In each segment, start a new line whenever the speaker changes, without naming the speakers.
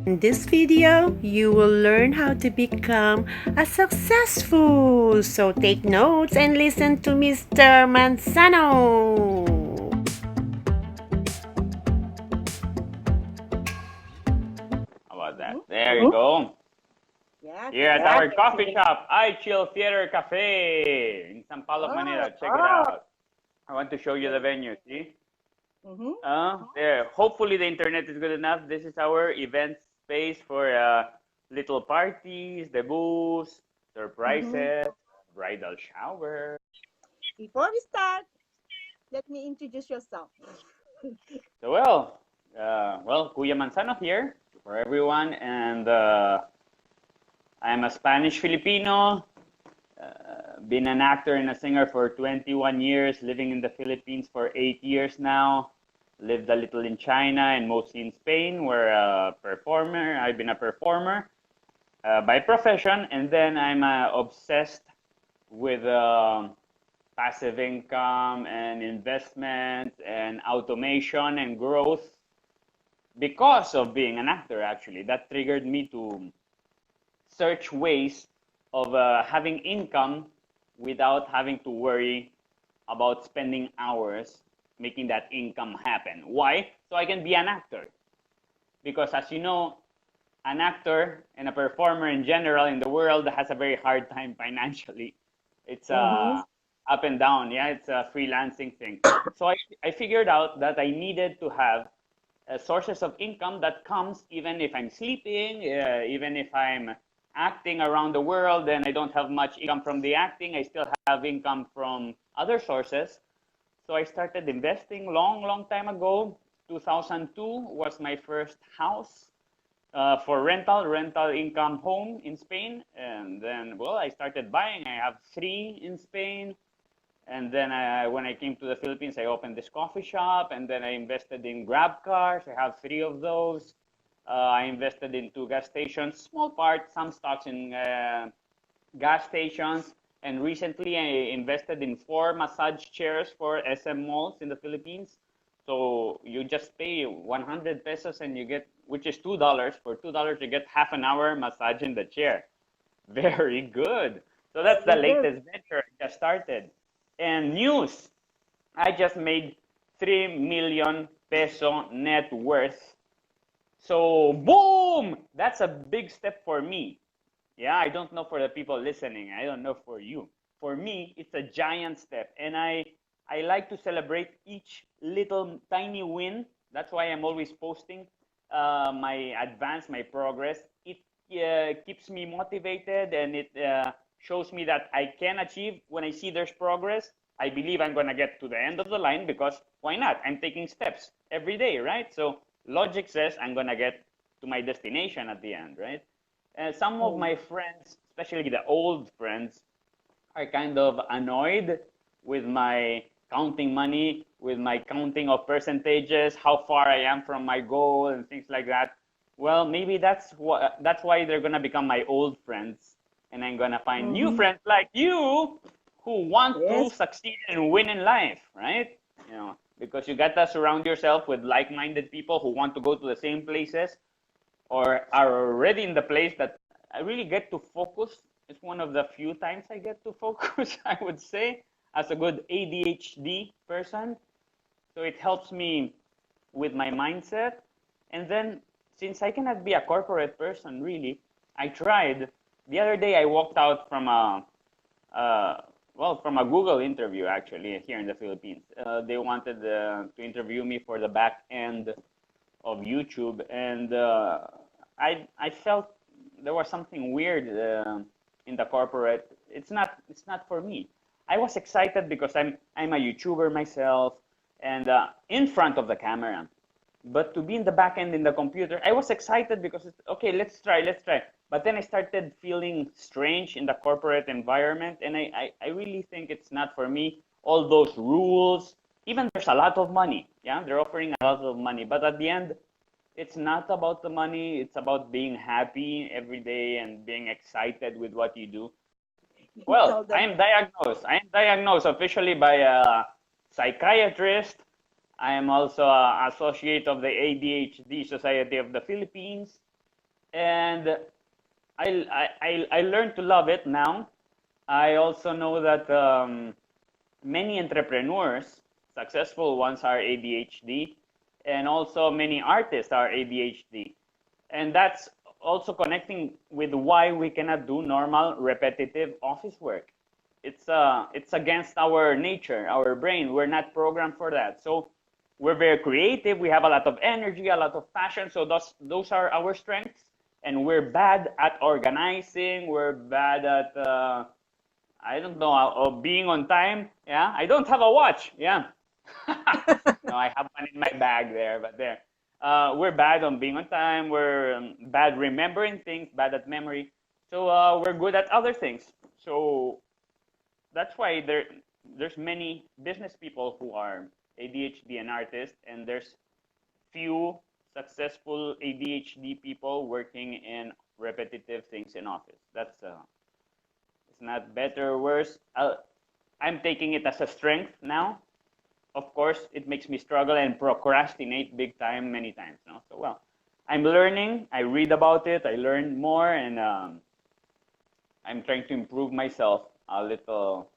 In this video, you will learn how to become a successful. So take notes and listen to Mr. Manzano.
How about that? There you go.
Yeah,
Here at our coffee shop, I Chill Theater Cafe in San Paulo, Manila. Check it out. I want to show you the venue. See? There. Hopefully the internet is good enough. This is our event space for little parties, debuts, surprises, bridal shower.
Before we start, let me introduce yourself.
So well, Kuya Manzano here for everyone, and I'm a Spanish Filipino. Been an actor and a singer for 21 years, living in the Philippines for 8 years now. Lived a little in China and mostly in Spain, where a performer. I've been a performer by profession, and then I'm obsessed with passive income and investment and automation and growth because of being an actor. Actually, that triggered me to search ways of having income without having to worry about spending hours making that income happen. Why? So I can be an actor. Because as you know, an actor and a performer in general in the world has a very hard time financially. It's up and down. Yeah, it's a freelancing thing. So I figured out that I needed to have sources of income that comes even if I'm sleeping, even if I'm acting around the world and I don't have much income from the acting, I still have income from other sources. So I started investing long time ago. 2002 was my first house for rental income home in Spain. And then, well, I started buying. I have 3 in Spain. And then when I came to the Philippines, I opened this coffee shop. And then I invested in Grab cars. I have 3 of those. I invested in 2 gas stations, small part, some stocks in gas stations. And recently I invested in 4 massage chairs for SM malls in the Philippines. So you just pay 100 pesos and you get, which is $2. For $2, you get half an hour massage in the chair. Very good. So that's the latest venture I just started. And news, I just made 3 million peso net worth. So boom, that's a big step for me. Yeah, I don't know for the people listening. I don't know for you. For me, it's a giant step. And I like to celebrate each little tiny win. That's why I'm always posting my advance, my progress. It keeps me motivated and it shows me that I can achieve. When I see there's progress, I believe I'm going to get to the end of the line because why not? I'm taking steps every day, right? So logic says I'm going to get to my destination at the end, right? Some of my friends, especially the old friends, are kind of annoyed with my counting money, with my counting of percentages, how far I am from my goal and things like that. Well, maybe that's why they're gonna become my old friends, and I'm gonna find new friends like you who want to succeed and win in life, right? You know, because you gotta surround yourself with like-minded people who want to go to the same places or are already in the place that I really get to focus. It's one of the few times I get to focus, I would say, as a good ADHD person. So it helps me with my mindset. And then, since I cannot be a corporate person, really, I tried. The other day, I walked out from from a Google interview, actually, here in the Philippines. They wanted to interview me for the back end of YouTube, and I felt there was something weird in the corporate. It's not for me. I was excited because I'm a YouTuber myself and in front of the camera. But to be in the back end in the computer, I was excited because it's, okay, let's try. But then I started feeling strange in the corporate environment, and I really think it's not for me. All those rules, even there's a lot of money. Yeah, they're offering a lot of money, but at the end, it's not about the money. It's about being happy every day and being excited with what you do. Well, I am diagnosed. I am diagnosed officially by a psychiatrist. I am also an associate of the ADHD Society of the Philippines. and I learned to love it now. I also know that many entrepreneurs, successful ones, are ADHD, and also many artists are ADHD. And that's also connecting with why we cannot do normal repetitive office work. It's against our nature, our brain. We're not programmed for that. So we're very creative. We have a lot of energy, a lot of passion. So those are our strengths. And we're bad at organizing. We're bad at I don't know, being on time. Yeah, I don't have a watch. Yeah. No, I have one in my bag there, but there. We're bad on being on time. We're bad remembering things, bad at memory. So we're good at other things. So that's why there's many business people who are ADHD and artists, and there's few successful ADHD people working in repetitive things in office. That's it's not better or worse. I'm taking it as a strength now. Of course, it makes me struggle and procrastinate big time many times. No? So, well, I'm learning. I read about it. I learn more, and I'm trying to improve myself a little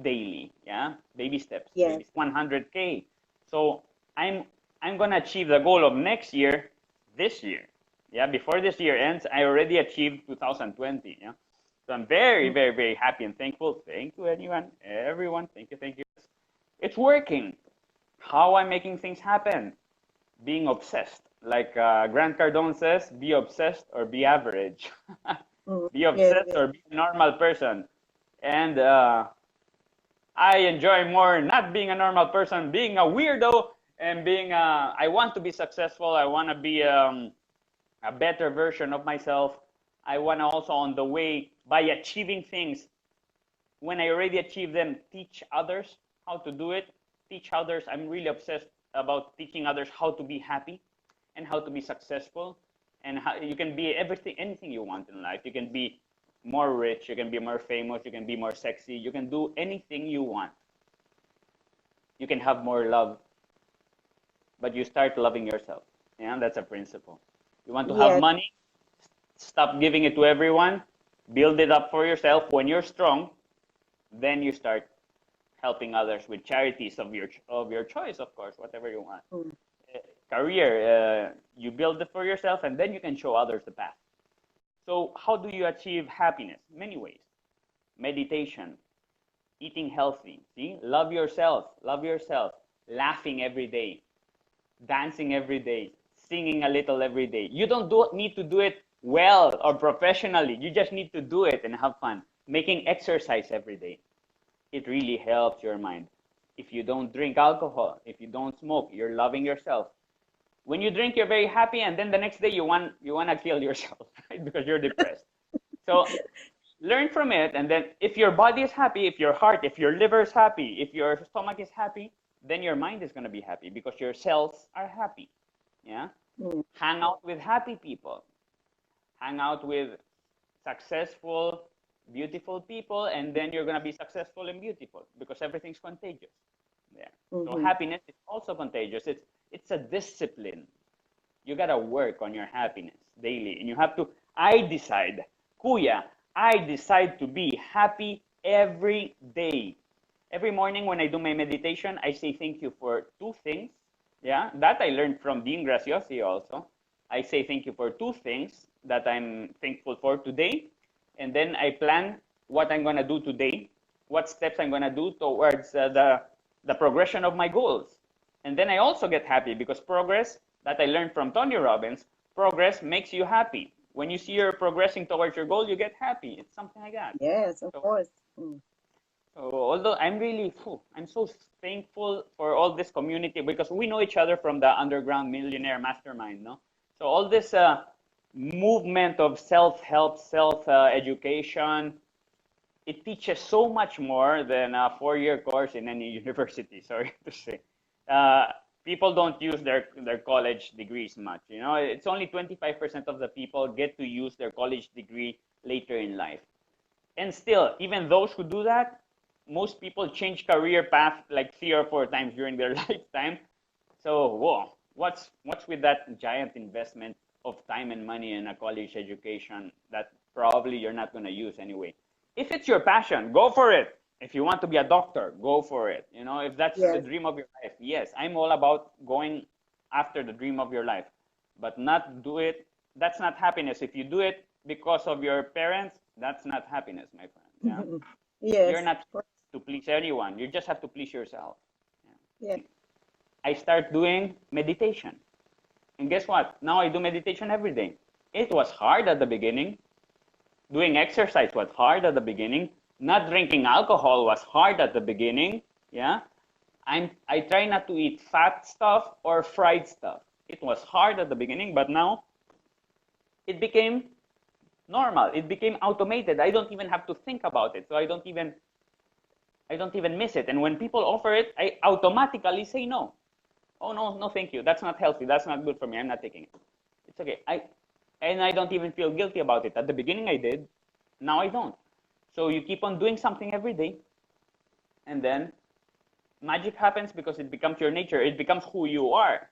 daily. Yeah, baby steps.
Yes.
Baby 100K. So I'm gonna achieve the goal of next year, this year. Yeah, before this year ends, I already achieved 2020. Yeah, so I'm very, very, very happy and thankful. Thank you, everyone. Thank you, thank you. It's working. How I'm making things happen? Being obsessed. Like Grant Cardone says, be obsessed or be average. Be obsessed
Yes.
or be a normal person. And I enjoy more not being a normal person, being a weirdo, and being I want to be successful. I want to be a better version of myself. I want to also on the way by achieving things. When I already achieve them, teach others how to do it. Teach others. I'm really obsessed about teaching others how to be happy and how to be successful. And how you can be everything, anything you want in life. You can be more rich. You can be more famous. You can be more sexy. You can do anything you want. You can have more love. But you start loving yourself. Yeah, that's a principle. You want to have
Yes.
money? Stop giving it to everyone. Build it up for yourself. When you're strong, then you start helping others with charities of your choice, of course, whatever you want.
Mm.
Career, you build it for yourself, and then you can show others the path. So how do you achieve happiness? Many ways. Meditation, eating healthy. See, love yourself, laughing every day, dancing every day, singing a little every day. You don't need to do it well or professionally. You just need to do it and have fun. Making exercise every day. It really helps your mind. If you don't drink alcohol, if you don't smoke, you're loving yourself. When you drink, you're very happy, and then the next day you want to kill yourself, right? Because you're depressed. So learn from it, and then if your body is happy, if your heart, if your liver is happy, if your stomach is happy, then your mind is going to be happy because your cells are happy. Yeah.
Mm.
Hang out with happy people. Hang out with successful, beautiful people, and then you're going to be successful and beautiful because everything's contagious. Yeah. So happiness is also contagious. It's a discipline. You got to work on your happiness daily, and you have to. I decide, Kuya, I decide to be happy every day. Every morning when I do my meditation, I say thank you for two things. Yeah, that I learned from Dean Graciosi also. I say thank you for two things that I'm thankful for today. And then I plan what I'm going to do today, what steps I'm going to do towards the progression of my goals. And then I also get happy because progress, that I learned from Tony Robbins, progress makes you happy. When you see you're progressing towards your goal, you get happy. It's something like that.
Yes, of course. Mm.
So although I'm so thankful for all this community because we know each other from the underground millionaire mastermind, no? So all this movement of self-help, self-education, it teaches so much more than a 4-year course in any university, sorry to say. People don't use their college degrees much. You know, it's only 25% of the people get to use their college degree later in life. And still, even those who do that, most people change career path like 3 or 4 times during their lifetime. So, whoa, what's with that giant investment of time and money in a college education that probably you're not going to use anyway. If it's your passion, go for it. If you want to be a doctor, go for it. You know, if that's the
Yes.
dream of your life, yes, I'm all about going after the dream of your life, but not do it. That's not happiness. If you do it because of your parents, that's not happiness, my friend. Yeah, you're
Yes.
not to please anyone. You just have to please yourself.
Yes.
I start doing meditation. And guess what? Now I do meditation every day. It was hard at the beginning. Doing exercise was hard at the beginning. Not drinking alcohol was hard at the beginning. Yeah. I try not to eat fat stuff or fried stuff. It was hard at the beginning, but now it became normal. It became automated. I don't even have to think about it. So I don't even miss it. And when people offer it, I automatically say no. Oh no, no, thank you. That's not healthy. That's not good for me. I'm not taking it. It's okay. I don't even feel guilty about it. At the beginning I did. Now I don't. So you keep on doing something every day, and then magic happens because it becomes your nature. It becomes who you are.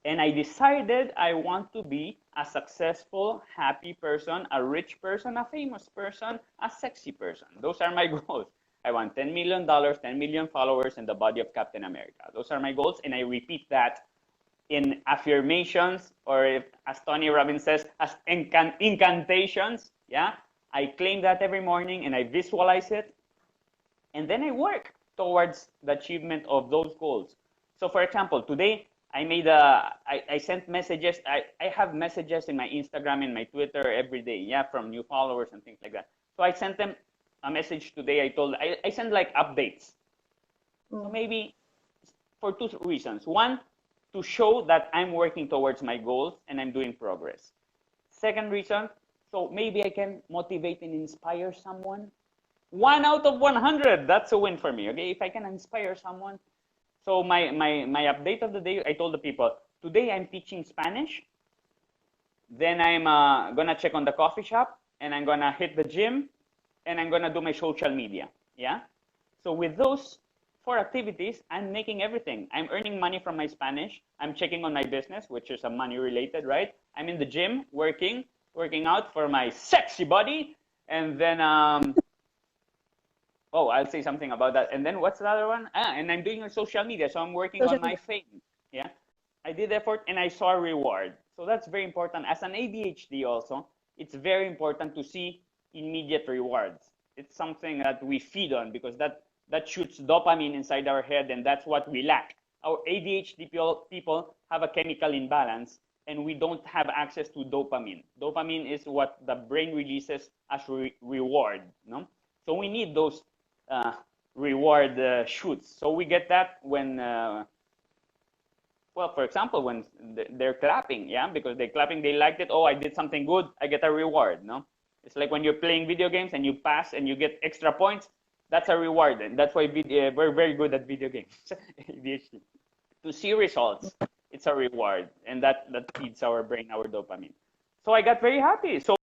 And I decided I want to be a successful, happy person, a rich person, a famous person, a sexy person. Those are my goals. I want $10 million, 10 million followers, and the body of Captain America. Those are my goals, and I repeat that in affirmations, or if, as Tony Robbins says, as incantations. Yeah, I claim that every morning, and I visualize it, and then I work towards the achievement of those goals. So, for example, today I sent messages. I have messages in my Instagram and my Twitter every day, yeah, from new followers and things like that. So I sent them a message today. I send like updates. So maybe for two reasons. One, to show that I'm working towards my goals and I'm doing progress. Second reason, so maybe I can motivate and inspire someone. 1 out of 100, that's a win for me. Okay, if I can inspire someone. So my update of the day, I told the people, today I'm teaching Spanish. Then I'm gonna check on the coffee shop, and I'm gonna hit the gym, and I'm gonna do my social media. Yeah. So with those 4 activities, I'm making everything. I'm earning money from my Spanish. I'm checking on my business, which is a money related, right? I'm in the gym working out for my sexy body, and then oh, I'll say something about that. And then what's the other one? And I'm doing social media, so I'm working
Social
on my
media.
fame. Yeah, I did effort and I saw a reward. So that's very important. As an ADHD also, it's very important to see immediate rewards. It's something that we feed on because that shoots dopamine inside our head, and that's what we lack. Our ADHD people have a chemical imbalance, and we don't have access to dopamine. Dopamine is what the brain releases as reward. No? So we need those reward shoots. So we get that when, well, for example, when they're clapping, yeah, because they're clapping, they liked it. Oh, I did something good. I get a reward. No, it's like when you're playing video games and you pass and you get extra points. That's a reward, and that's why we're very good at video games. ADHD. To see results, it's a reward, and that feeds our brain, our dopamine. So I got very happy. So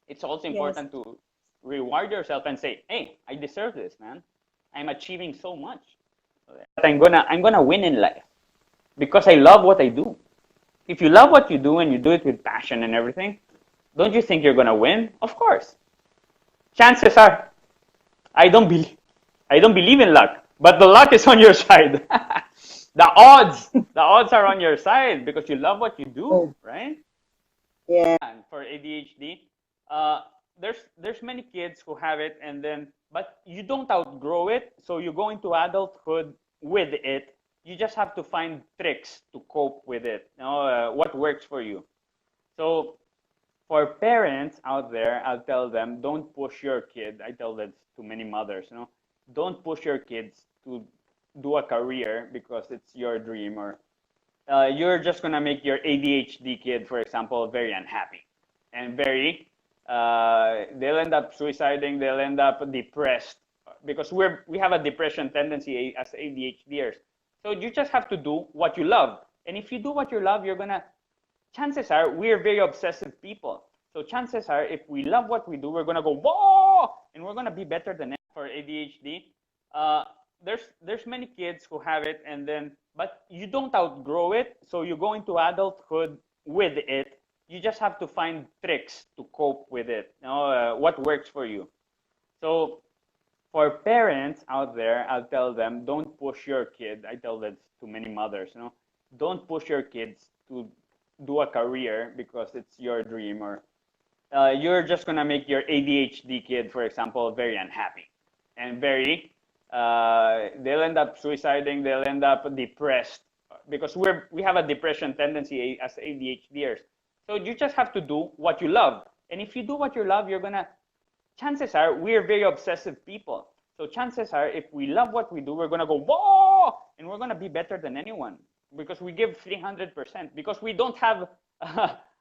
it's also
Yes.
important to reward yourself and say, hey, I deserve this, man. I'm achieving so much. I'm gonna win in life because I love what I do. If you love what you do and you do it with passion and everything, don't you think you're gonna win? Of course. Chances are, I don't believe in luck, but the luck is on your side. The odds are on your side because you love what you do, right?
Yeah.
And for ADHD, there's many kids who have it, and then but you don't outgrow it, so you go into adulthood with it. You just have to find tricks to cope with it. You know, what works for you. So for parents out there, I'll tell them, don't push your kid. I tell that to many mothers, you know, don't push your kids to do a career because it's your dream, or you're just gonna make your ADHD kid, for example, very unhappy and very. They'll end up suiciding. They'll end up depressed because we have a depression tendency as ADHDers. So you just have to do what you love, and if you do what you love, you're gonna. Chances are we're very obsessive people. So chances are, if we love what we do, we're gonna go whoa, and we're gonna be better than for ADHD. Uh, there's many kids who have it, and then but you don't outgrow it, so you go into adulthood with it. You just have to find tricks to cope with it. What works for you. So for parents out there, I'll tell them, don't push your kid. I tell that to many mothers, don't push your kids to do a career because it's your dream, or you're just gonna make your ADHD kid, for example, very unhappy and very. They'll end up suiciding. They'll end up depressed because we have a depression tendency as ADHDers. So you just have to do what you love, and if you do what you love, you're gonna. Chances are we're very obsessive people. So chances are, if we love what we do, we're gonna go whoa, and we're gonna be better than anyone because we give 300%. Because we don't have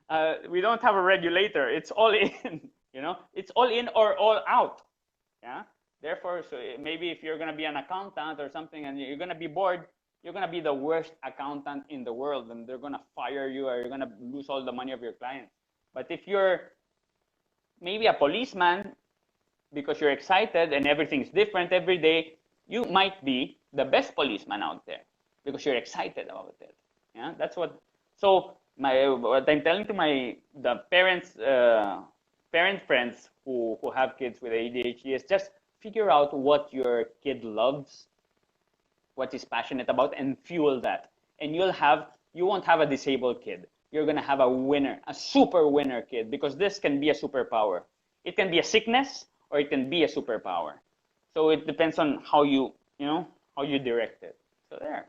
a regulator. It's all in. It's all in or all out. Yeah. Therefore, so maybe if you're gonna be an accountant or something, and you're gonna be bored, you're gonna be the worst accountant in the world, and they're gonna fire you, or you're gonna lose all the money of your clients. But if you're maybe a policeman, because you're excited and everything's different every day, you might be the best policeman out there because you're excited about it. Yeah, that's what. So what I'm telling to the parents, parent friends who have kids with ADHD is just figure out what your kid loves, what he's passionate about, and fuel that. And you won't have a disabled kid. You're gonna have a winner, a super winner kid, because this can be a superpower. It can be a sickness, or it can be a superpower. So it depends on how you direct it. So there.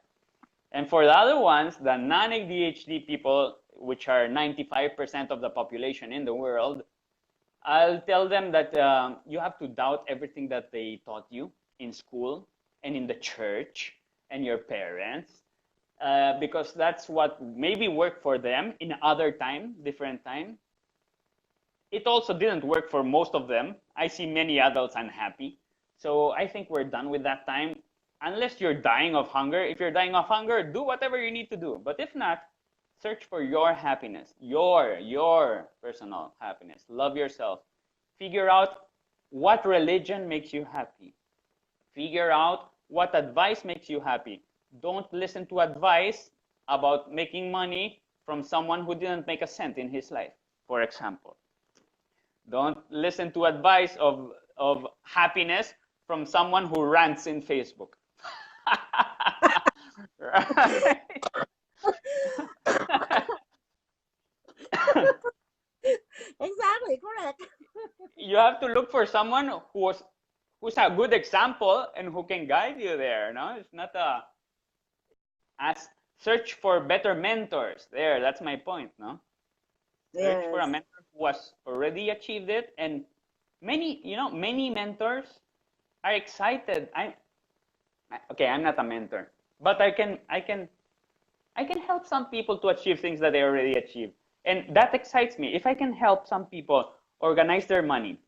And for the other ones, the non-ADHD people, which are 95% of the population in the world, I'll tell them that you have to doubt everything that they taught you in school and in the church and your parents, because that's what maybe worked for them in other time, different time. It also didn't work for most of them. I see many adults unhappy. So I think we're done with that time. Unless you're dying of hunger. If you're dying of hunger, do whatever you need to do. But if not, search for your happiness, your personal happiness. Love yourself. Figure out what religion makes you happy. Figure out what advice makes you happy. Don't listen to advice about making money from someone who didn't make a cent in his life, for example. Don't listen to advice of happiness from someone who rants in Facebook. Right?
Exactly, correct.
You have to look for someone who's a good example and who can guide you there. No, it's not search for better mentors. There, that's my point. No, search for a
Yes.
mentor who has already achieved it, and many mentors are excited. I'm not a mentor, but I can help some people to achieve things that they already achieved, and that excites me. If I can help some people organize their money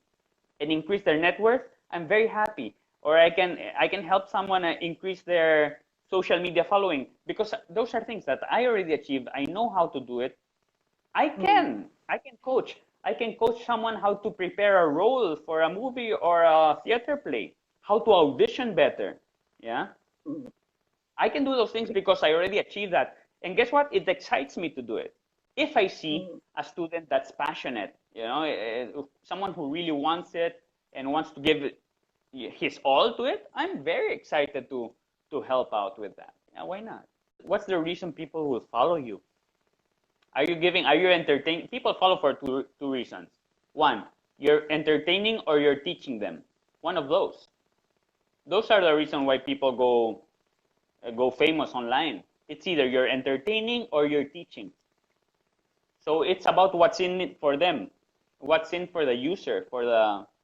and increase their net worth, I'm very happy. Or I can help someone increase their social media following, because those are things that I already achieved. I know how to do it. I can coach. I can coach someone how to prepare a role for a movie or a theater play, how to audition better. Yeah. I can do those things because I already achieved that. And guess what? It excites me to do it. If I see a student that's passionate, someone who really wants it and wants to give his all to it, I'm very excited to help out with that. Yeah, why not? What's the reason people will follow you? Are you entertaining? People follow for two reasons. One, you're entertaining or you're teaching them. One of those. Those are the reason why people go famous online. It's either you're entertaining or you're teaching. So it's about what's in it for them, what's in for the user, for